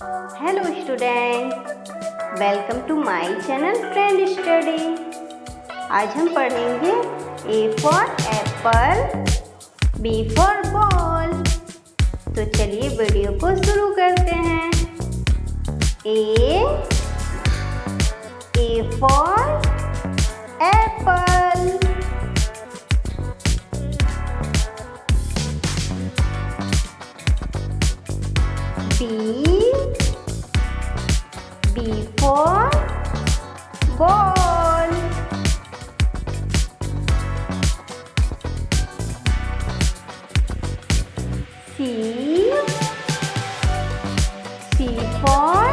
Hello students, welcome to my channel Friend Study। आज हम पढ़ेंगे A for apple, B for ball। तो चलिए वीडियो को शुरू करते हैं। A for apple, B for ball, C for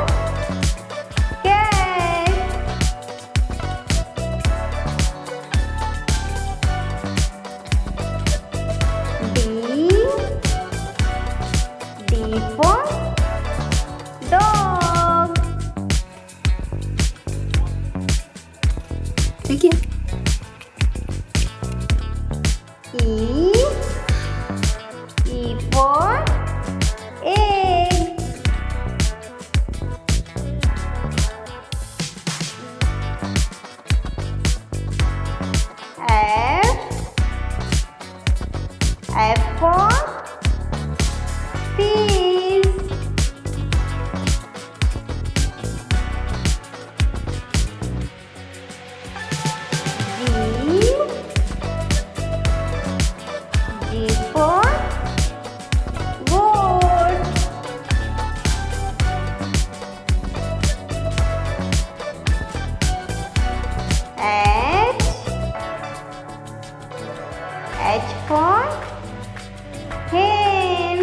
cat, D for dog, देखिए E for egg, F for fish, G for goat, H for hen,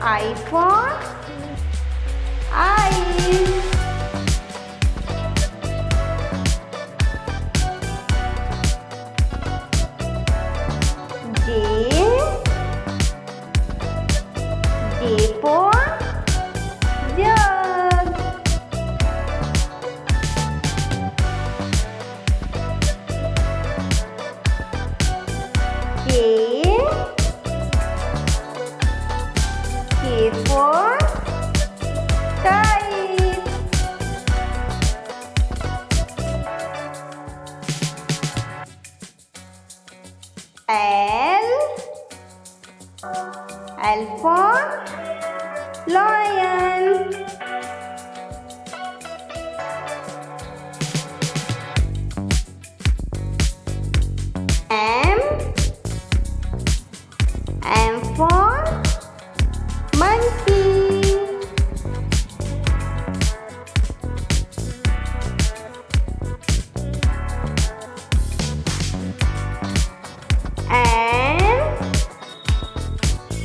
I for eyes, J for jug, K for kite, L for lion, M for monkey,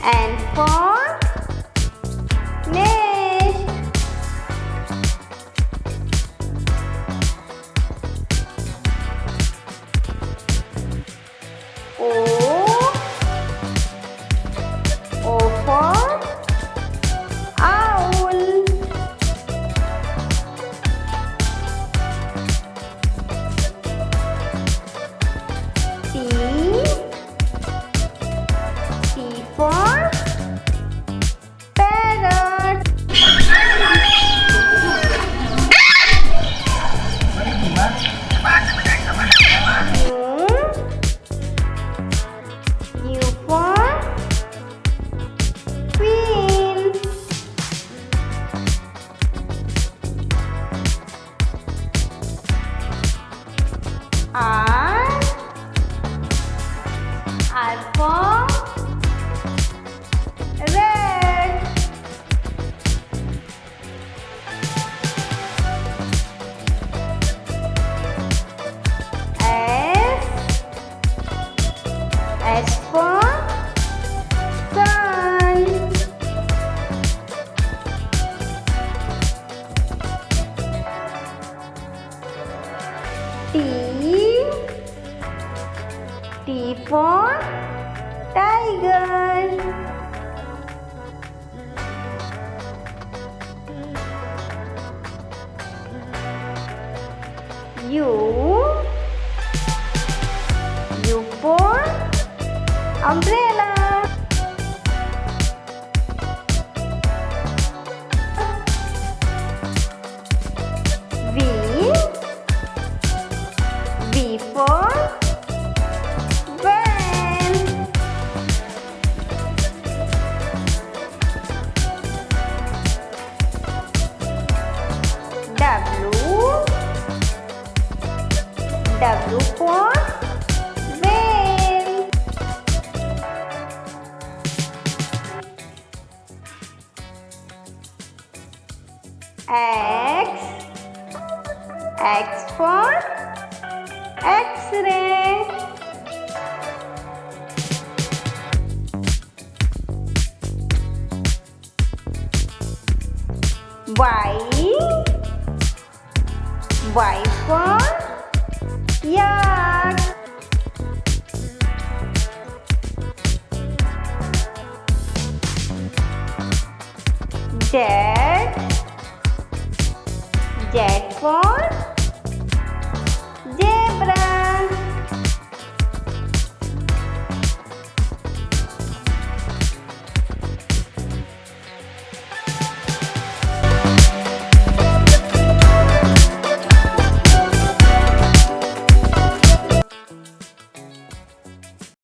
N for nest, O for owl, T for parrot, U for queen, R for red, S for sun, T for tiger, U V for van. W for whale. X for X-ray. Y for yak. Z for